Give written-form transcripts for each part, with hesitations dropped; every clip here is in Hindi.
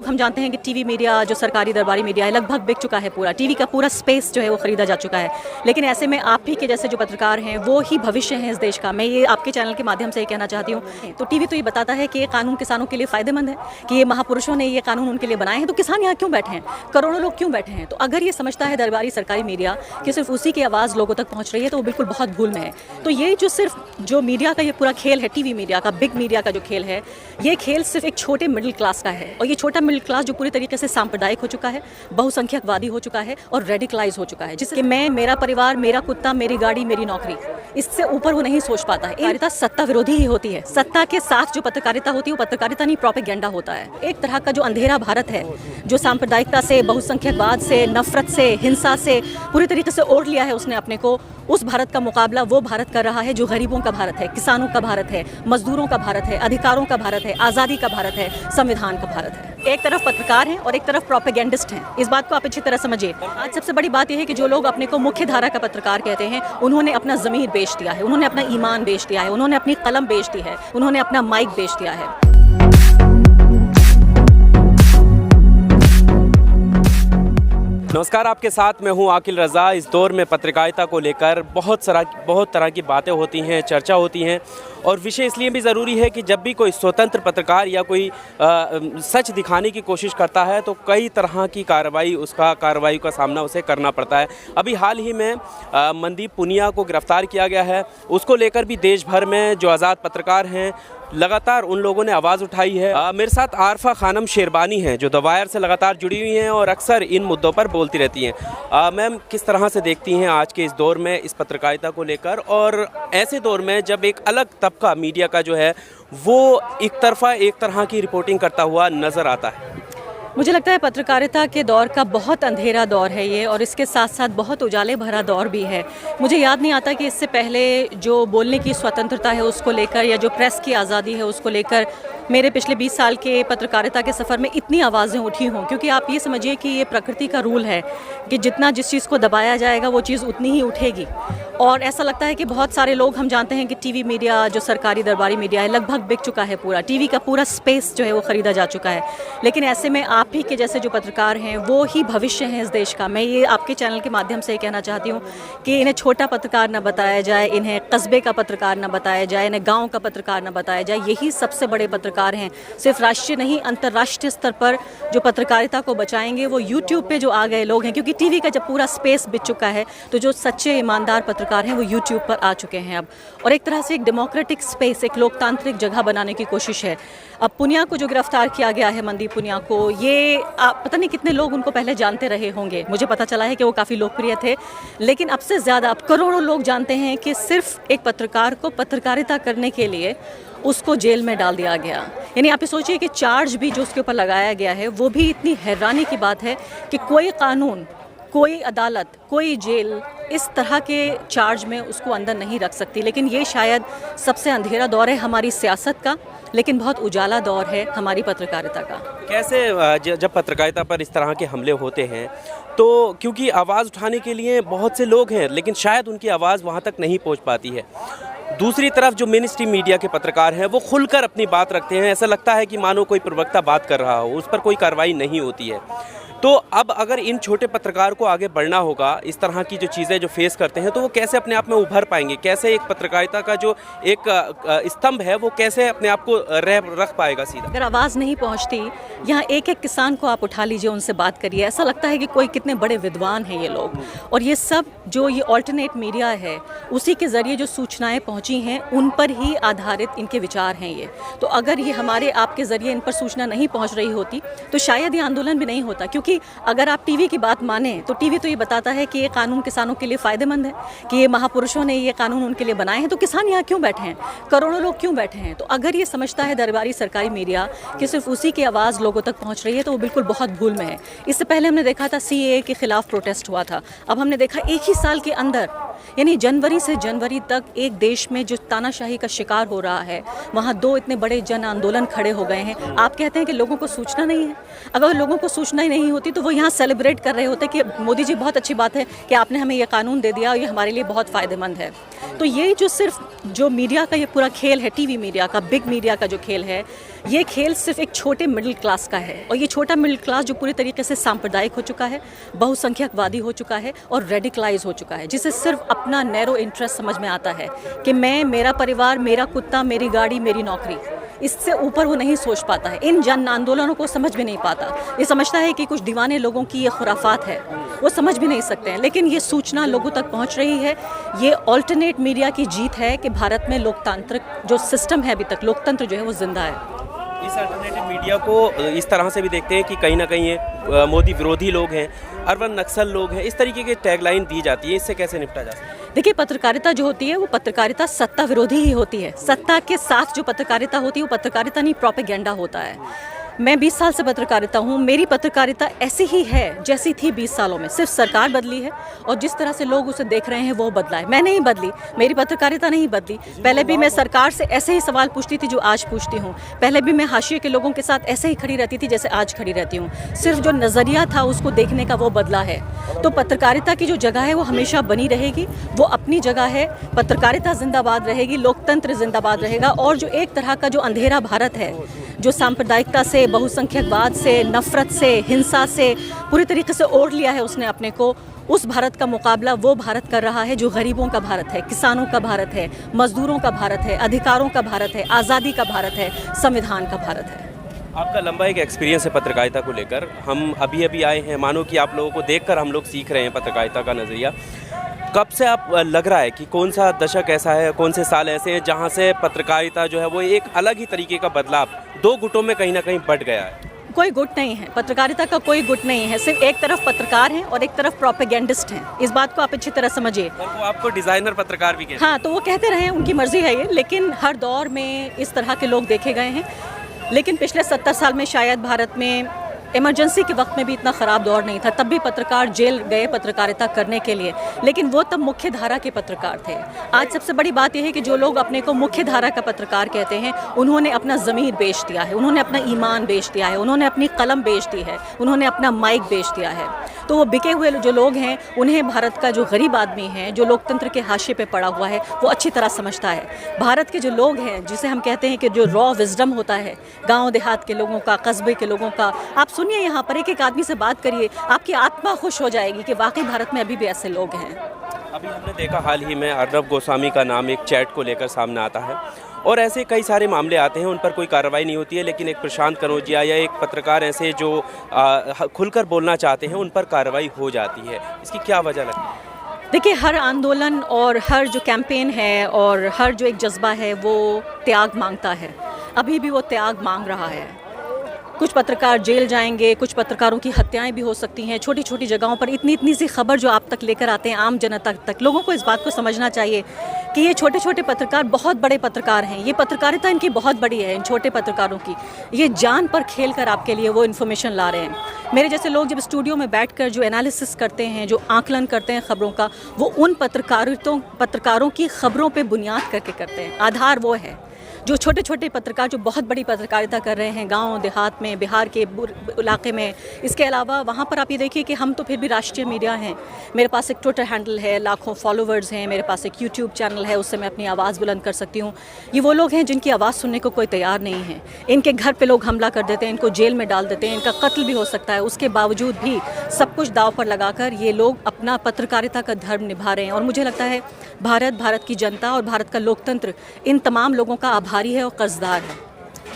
हम जानते हैं कि टीवी मीडिया जो सरकारी दरबारी मीडिया है लगभग बिक चुका है पूरा, टीवी का पूरा स्पेस जो है वो खरीदा जा चुका है। लेकिन ऐसे में आप ही के जैसे जो पत्रकार हैं वो ही भविष्य हैं इस देश का। मैं ये आपके चैनल के माध्यम से ये कहना चाहती हूँ। तो टीवी तो ये बताता है कि ये कानून किसानों के लिए फ़ायदेमंद है, कि ये महापुरुषों ने ये कानून उनके लिए बनाए हैं, तो किसान यहाँ क्यों बैठे हैं, करोड़ों लोग क्यों बैठे हैं। तो अगर ये समझता है दरबारी सरकारी मीडिया कि सिर्फ उसी की आवाज़ लोगों तक पहुँच रही है तो वो बिल्कुल बहुत भूल में है। तो ये जो सिर्फ जो मीडिया का ये पूरा खेल है, टीवी मीडिया का, बिग मीडिया का जो खेल है, ये खेल सिर्फ एक छोटे मिडिल क्लास का है। और ये छोटा मिडिल क्लास जो पूरी तरीके से सांप्रदायिक हो चुका है, बहुसंख्यकवादी हो चुका है और रेडिकलाइज हो चुका है, जिससे मैं, मेरा परिवार, मेरा कुत्ता, मेरी गाड़ी, मेरी नौकरी, इससे ऊपर वो नहीं सोच पाता है। पत्रकारिता सत्ता विरोधी ही होती है। सत्ता के साथ जो पत्रकारिता होती है वो पत्रकारिता नहीं, प्रोपेगेंडा होता है। एक तरह का जो अंधेरा भारत है, जो सांप्रदायिकता से, बहुसंख्यकवाद से, नफरत से, हिंसा से पूरी तरीके से ओढ़ लिया है उसने अपने को, उस भारत का मुकाबला वो भारत कर रहा है जो गरीबों का भारत है, किसानों का भारत है, मजदूरों का भारत है, अधिकारों का भारत है, आज़ादी का भारत है, संविधान का भारत है। एक तरफ पत्रकार हैं और एक तरफ प्रोपेगेंडिस्ट हैं। इस बात को आप अच्छी तरह समझिए। आज सबसे बड़ी बात यह है कि जो लोग अपने को मुख्य धारा का पत्रकार कहते हैं, उन्होंने अपना ज़मीर बेच दिया है, उन्होंने अपना ईमान बेच दिया है, उन्होंने अपनी कलम बेच दी है, उन्होंने अपना माइक बेच दिया है। नमस्कार, आपके साथ मैं हूं आकिल रज़ा। इस दौर में पत्रकारिता को लेकर बहुत तरह की बातें होती हैं, चर्चा होती हैं, और विषय इसलिए भी ज़रूरी है कि जब भी कोई स्वतंत्र पत्रकार या कोई सच दिखाने की कोशिश करता है तो कई तरह की कार्रवाई का सामना उसे करना पड़ता है। अभी हाल ही में मनदीप पुनिया को गिरफ्तार किया गया है। उसको लेकर भी देश भर में जो आज़ाद पत्रकार हैं लगातार उन लोगों ने आवाज़ उठाई है। मेरे साथ आरफा खानम शेरबानी हैं जो द वायर से लगातार जुड़ी हुई हैं और अक्सर इन मुद्दों पर बोलती रहती हैं। मैम, किस तरह से देखती हैं आज के इस दौर में इस पत्रकारिता को लेकर, और ऐसे दौर में जब एक अलग तबका मीडिया का जो है वो एक तरह की रिपोर्टिंग करता हुआ नज़र आता है? मुझे लगता है पत्रकारिता के दौर का बहुत अंधेरा दौर है ये, और इसके साथ साथ बहुत उजाले भरा दौर भी है। मुझे याद नहीं आता कि इससे पहले जो बोलने की स्वतंत्रता है उसको लेकर या जो प्रेस की आज़ादी है उसको लेकर मेरे पिछले 20 साल के पत्रकारिता के सफ़र में इतनी आवाज़ें उठी हों। क्योंकि आप ये समझिए कि ये प्रकृति का रूल है कि जितना जिस चीज़ को दबाया जाएगा वो चीज़ उतनी ही उठेगी। और ऐसा लगता है कि बहुत सारे लोग, हम जानते हैं कि टीवी मीडिया जो सरकारी दरबारी मीडिया है लगभग बिक चुका है पूरा, टीवी का पूरा स्पेस जो है वो ख़रीदा जा चुका है। लेकिन ऐसे में आप ही के जैसे जो पत्रकार हैं वो ही भविष्य हैं इस देश का। मैं ये आपके चैनल के माध्यम से कहना चाहती हूँ कि इन्हें छोटा पत्रकार न बताया जाए, इन्हें कस्बे का पत्रकार न बताया जाए, इन्हें गाँव का पत्रकार न बताया जाए। यही सबसे बड़े पत्रकार हैं। सिर्फ राष्ट्रीय नहीं, अंतर्राष्ट्रीय स्तर पर जो पत्रकारिता को बचाएंगे वो यूट्यूब पे जो आ गए लोग हैं। क्योंकि टीवी का जब पूरा स्पेस बिक चुका है तो जो सच्चे ईमानदार पत्रकार हैं वो यूट्यूब पर आ चुके हैं अब, और एक तरह से एक डेमोक्रेटिक स्पेस, एक लोकतांत्रिक जगह बनाने की कोशिश है। अब पुनिया को जो गिरफ्तार किया गया है, मनदीप पुनिया को, ये पता नहीं कितने लोग उनको पहले जानते रहे होंगे। मुझे पता चला है कि वो काफ़ी लोकप्रिय थे, लेकिन अब से ज़्यादा अब करोड़ों लोग जानते हैं कि सिर्फ एक पत्रकार को पत्रकारिता करने के लिए उसको जेल में डाल दिया गया। यानी आप ये सोचिए कि चार्ज भी जो उसके ऊपर लगाया गया है वो भी इतनी हैरानी की बात है कि कोई कानून, कोई अदालत, कोई जेल इस तरह के चार्ज में उसको अंदर नहीं रख सकती। लेकिन ये शायद सबसे अंधेरा दौर है हमारी सियासत का, लेकिन बहुत उजाला दौर है हमारी पत्रकारिता का। कैसे जब पत्रकारिता पर इस तरह के हमले होते हैं तो क्योंकि आवाज़ उठाने के लिए बहुत से लोग हैं लेकिन शायद उनकी आवाज़ वहाँ तक नहीं पहुँच पाती है। दूसरी तरफ जो मेन स्ट्रीम मीडिया के पत्रकार हैं वो खुलकर अपनी बात रखते हैं। ऐसा लगता है कि मानो कोई प्रवक्ता बात कर रहा हो, उस पर कोई कार्रवाई नहीं होती है। तो अब अगर इन छोटे पत्रकार को आगे बढ़ना होगा, इस तरह की जो चीज़ें जो फेस करते हैं, तो वो कैसे अपने आप में उभर पाएंगे? कैसे एक पत्रकारिता का जो एक स्तंभ है वो कैसे अपने आप को रख पाएगा सीधा? अगर आवाज़ नहीं पहुंचती, यहाँ एक एक किसान को आप उठा लीजिए, उनसे बात करिए, ऐसा लगता है कि कोई कितने बड़े विद्वान हैं ये लोग। और ये सब जो ये ऑल्टरनेट मीडिया है उसी के ज़रिए जो सूचनाएँ पहुँची हैं उन पर ही आधारित इनके विचार हैं ये। तो अगर ये हमारे आपके ज़रिए इन पर सूचना नहीं पहुँच रही होती तो शायद ये आंदोलन भी नहीं होता। क्योंकि अगर आप टीवी की बात माने तो टीवी तो ये बताता है कि ये कानून किसानों के लिए फ़ायदेमंद है, कि ये महापुरुषों ने ये कानून उनके लिए बनाए हैं, तो किसान यहाँ क्यों बैठे हैं, करोड़ों लोग क्यों बैठे हैं। तो अगर ये समझता है दरबारी सरकारी मीडिया कि सिर्फ उसी की आवाज़ लोगों तक पहुँच रही है तो वो बिल्कुल बहुत भूल में है। इससे पहले हमने देखा था CAA के खिलाफ प्रोटेस्ट हुआ था। अब हमने देखा एक ही साल के अंदर, यानी जनवरी से जनवरी तक एक देश में जो तानाशाही का शिकार हो रहा है, वहाँ 2 इतने बड़े जन आंदोलन खड़े हो गए हैं। आप कहते हैं कि लोगों को सूचना नहीं है। अगर लोगों को सूचना ही नहीं होती तो वो यहाँ सेलिब्रेट कर रहे होते कि मोदी जी बहुत अच्छी बात है कि आपने हमें ये कानून दे दिया और ये हमारे लिए बहुत फ़ायदेमंद है। तो ये जो सिर्फ जो मीडिया का ये पूरा खेल है, टीवी मीडिया का, बिग मीडिया का जो खेल है, ये खेल सिर्फ एक छोटे मिडिल क्लास का है। और ये छोटा मिडिल क्लास जो पूरी तरीके से सांप्रदायिक हो चुका है, बहुसंख्यकवादी हो चुका है और रेडिकलाइज हो चुका है, जिसे सिर्फ अपना नैरो इंटरेस्ट समझ में आता है कि मैं, मेरा परिवार, मेरा कुत्ता, मेरी गाड़ी, मेरी नौकरी। इससे ऊपर वो नहीं सोच पाता है, इन जन आंदोलनों को समझ भी नहीं पाता। ये समझता है कि कुछ दीवाने लोगों की ये खुराफात है, वो समझ भी नहीं सकते हैं। लेकिन ये सूचना लोगों तक पहुंच रही है। ये ऑल्टरनेट मीडिया की जीत है कि भारत में लोकतांत्रिक जो सिस्टम है, अभी तक लोकतंत्र जो है वो जिंदा है। इस अल्टरनेटिव मीडिया को इस तरह से भी देखते हैं कि कहीं ना कहीं ये मोदी विरोधी लोग हैं, अर्बन नक्सल लोग हैं, इस तरीके की टैगलाइन दी जाती है। इससे कैसे निपटा जा सकता है? देखिए, पत्रकारिता जो होती है वो पत्रकारिता सत्ता विरोधी ही होती है। सत्ता के साथ जो पत्रकारिता होती है वो पत्रकारिता नहीं, प्रोपेगेंडा होता है। मैं 20 साल से पत्रकारिता हूँ, मेरी पत्रकारिता ऐसी ही है जैसी थी 20 सालों में। सिर्फ सरकार बदली है और जिस तरह से लोग उसे देख रहे हैं वो बदला है। मैं नहीं बदली, मेरी पत्रकारिता नहीं बदली। पहले भी मैं सरकार से ऐसे ही सवाल पूछती थी जो आज पूछती हूँ। पहले भी मैं हाशिए के लोगों के साथ ऐसे ही खड़ी रहती थी जैसे आज खड़ी रहती हूँ। सिर्फ जो नज़रिया था उसको देखने का वो बदला है। तो पत्रकारिता की जो जगह है वो हमेशा बनी रहेगी, वो अपनी जगह है। पत्रकारिता जिंदाबाद रहेगी, लोकतंत्र जिंदाबाद रहेगा। और जो एक तरह का जो अंधेरा भारत है, जो सांप्रदायिकता से, बहुसंख्यकवाद से, नफरत से, हिंसा से पूरी तरीके से ओढ़ लिया है उसने अपने को, उस भारत का मुकाबला वो भारत कर रहा है जो गरीबों का भारत है, किसानों का भारत है, मजदूरों का भारत है, अधिकारों का भारत है, आज़ादी का भारत है, संविधान का भारत है। आपका लंबा एक एक्सपीरियंस है पत्रकारिता को लेकर। हम अभी आए हैं, मानो कि आप लोगों को देखकर हम लोग सीख रहे हैं पत्रकारिता का नज़रिया। कब से आप लग रहा है कि कौन सा दशक ऐसा है, कौन से साल ऐसे हैं जहां से पत्रकारिता जो है वो एक अलग ही तरीके का बदलाव दो गुटों में कहीं ना कहीं बढ़ गया है? कोई गुट नहीं है, पत्रकारिता का कोई गुट नहीं है। सिर्फ एक तरफ पत्रकार हैं और एक तरफ प्रोपेगेंडिस्ट हैं। इस बात को आप अच्छी तरह समझिए। और वो आपको डिज़ाइनर पत्रकार भी कहते हैं। हाँ, तो वो कहते रहे, उनकी मर्जी है ये। लेकिन हर दौर में इस तरह के लोग देखे गए हैं। लेकिन पिछले 70 साल में शायद भारत में इमरजेंसी के वक्त में भी इतना ख़राब दौर नहीं था। तब भी पत्रकार जेल गए पत्रकारिता करने के लिए, लेकिन वो तब मुख्य धारा के पत्रकार थे। आज सबसे बड़ी बात यह है कि जो लोग अपने को मुख्य धारा का पत्रकार कहते हैं, उन्होंने अपना ज़मीर बेच दिया है, उन्होंने अपना ईमान बेच दिया है, उन्होंने अपनी कलम बेच दी है, उन्होंने अपना माइक बेच दिया है। तो वो बिके हुए जो लोग हैं, उन्हें भारत का जो गरीब आदमी है, जो लोकतंत्र के हाशिए पे पड़ा हुआ है, वो अच्छी तरह समझता है। भारत के जो लोग हैं, जिसे हम कहते हैं कि जो रॉ विजडम होता है गाँव देहात के लोगों का, कस्बे के लोगों का, आप सुनिए, यहाँ पर एक आदमी से बात करिए, आपकी आत्मा खुश हो जाएगी कि वाकई भारत में अभी भी ऐसे लोग हैं। अभी हमने देखा हाल ही में अर्नब गोस्वामी का नाम एक चैट को लेकर सामने आता है और ऐसे कई सारे मामले आते हैं, उन पर कोई कार्रवाई नहीं होती है। लेकिन एक प्रशांत कनौजिया या एक पत्रकार ऐसे जो खुलकर बोलना चाहते हैं, उन पर कार्रवाई हो जाती है। इसकी क्या वजह लगती है? देखिए, हर आंदोलन और हर जो कैंपेन है और हर जो एक जज्बा है वो त्याग मांगता है। अभी भी वो त्याग मांग रहा है। कुछ पत्रकार जेल जाएंगे, कुछ पत्रकारों की हत्याएं भी हो सकती हैं छोटी छोटी जगहों पर। इतनी सी खबर जो आप तक लेकर आते हैं आम जनता तक, लोगों को इस बात को समझना चाहिए कि ये छोटे छोटे पत्रकार बहुत बड़े पत्रकार हैं। ये पत्रकारिता इनकी बहुत बड़ी है, इन छोटे पत्रकारों की। ये जान पर खेल कर आपके लिए वो इन्फॉर्मेशन ला रहे हैं। मेरे जैसे लोग जब स्टूडियो में बैठकर जो एनालिसिस करते हैं, जो आकलन करते हैं खबरों का, वो उन पत्रकारों की खबरों पर बुनियाद करके करते हैं। आधार वो है। जो छोटे छोटे पत्रकार जो बहुत बड़ी पत्रकारिता कर रहे हैं गांव देहात में, बिहार के इलाके में, इसके अलावा वहाँ पर आप ये देखिए कि हम तो फिर भी राष्ट्रीय मीडिया हैं। मेरे पास एक ट्विटर हैंडल है, लाखों फॉलोवर्स हैं, मेरे पास एक यूट्यूब चैनल है, उससे मैं अपनी आवाज़ बुलंद कर सकती हूँ। ये वो लोग हैं जिनकी आवाज़ सुनने को कोई तैयार नहीं है। इनके घर पे लोग हमला कर देते हैं, इनको जेल में डाल देते हैं, इनका कत्ल भी हो सकता है। उसके बावजूद भी सब कुछ दाव पर लगाकर ये लोग अपना पत्रकारिता का धर्म निभा रहे हैं। और मुझे लगता है भारत की जनता और भारत का लोकतंत्र इन तमाम लोगों का आभारी है और कर्जदार है।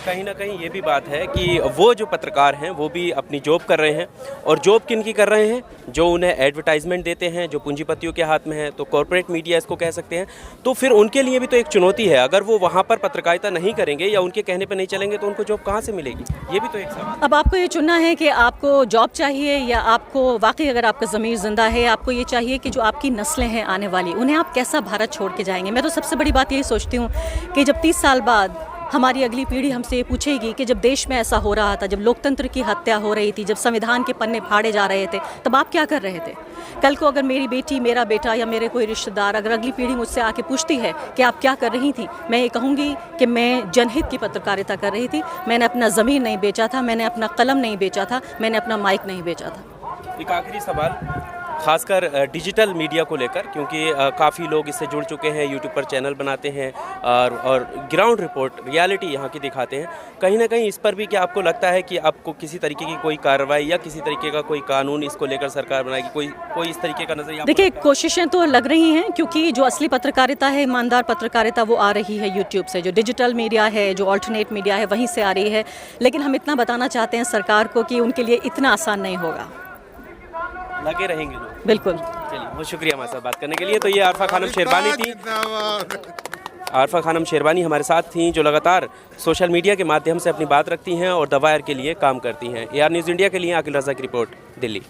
कहीं ना कहीं ये भी बात है कि वो जो पत्रकार हैं वो भी अपनी जॉब कर रहे हैं। और जॉब किनकी कर रहे हैं? जो उन्हें एडवर्टाइजमेंट देते हैं, जो पूंजीपतियों के हाथ में है, तो कॉर्पोरेट मीडिया इसको कह सकते हैं। तो फिर उनके लिए भी तो एक चुनौती है। अगर वो वहाँ पर पत्रकारिता नहीं करेंगे या उनके कहने पर नहीं चलेंगे तो उनको जॉब कहाँ से मिलेगी? ये भी तो एक सवाल। अब आपको ये चुनना है कि आपको जॉब चाहिए या आपको वाकई, अगर आपका ज़मीर ज़िंदा है, आपको ये चाहिए कि जो आपकी नस्लें हैं आने वाली, उन्हें आप कैसा भारत छोड़ के जाएंगे। मैं तो सबसे बड़ी बात यही सोचती हूँ कि जब 30 साल बाद हमारी अगली पीढ़ी हमसे ये पूछेगी कि जब देश में ऐसा हो रहा था, जब लोकतंत्र की हत्या हो रही थी, जब संविधान के पन्ने फाड़े जा रहे थे, तब आप क्या कर रहे थे? कल को अगर मेरी बेटी, मेरा बेटा या मेरे कोई रिश्तेदार, अगर अगली पीढ़ी मुझसे आके पूछती है कि आप क्या कर रही थी, मैं ये कहूँगी कि मैं जनहित की पत्रकारिता कर रही थी। मैंने अपना ज़मीर नहीं बेचा था, मैंने अपना कलम नहीं बेचा था, मैंने अपना माइक नहीं बेचा था। एक आखिरी सवाल, ख़ासकर डिजिटल मीडिया को लेकर, क्योंकि काफ़ी लोग इससे जुड़ चुके हैं, यूट्यूब पर चैनल बनाते हैं और ग्राउंड रिपोर्ट रियलिटी यहाँ की दिखाते हैं। कहीं ना कहीं इस पर भी क्या आपको लगता है कि आपको किसी तरीके की कोई कार्रवाई या किसी तरीके का कोई कानून इसको लेकर सरकार बनाएगी, कोई इस तरीके का नजरिया? देखिए, कोशिशें तो लग रही हैं, क्योंकि जो असली पत्रकारिता है, ईमानदार पत्रकारिता, वो आ रही है यूट्यूब से। जो डिजिटल मीडिया है, जो ऑल्टरनेट मीडिया है, वहीं से आ रही है। लेकिन हम इतना बताना चाहते हैं सरकार को कि उनके लिए इतना आसान नहीं होगा। लगे रहेंगे लोग। बिल्कुल। चलिए, बहुत शुक्रिया हमारे साथ बात करने के लिए। तो ये आरफा खानम शेरवानी थी। आरफा खानम शेरवानी हमारे साथ थीं, जो लगातार सोशल मीडिया के माध्यम से अपनी बात रखती हैं और द वायर के लिए काम करती हैं। AR न्यूज़ इंडिया के लिए आकिल रज़ा की रिपोर्ट, दिल्ली।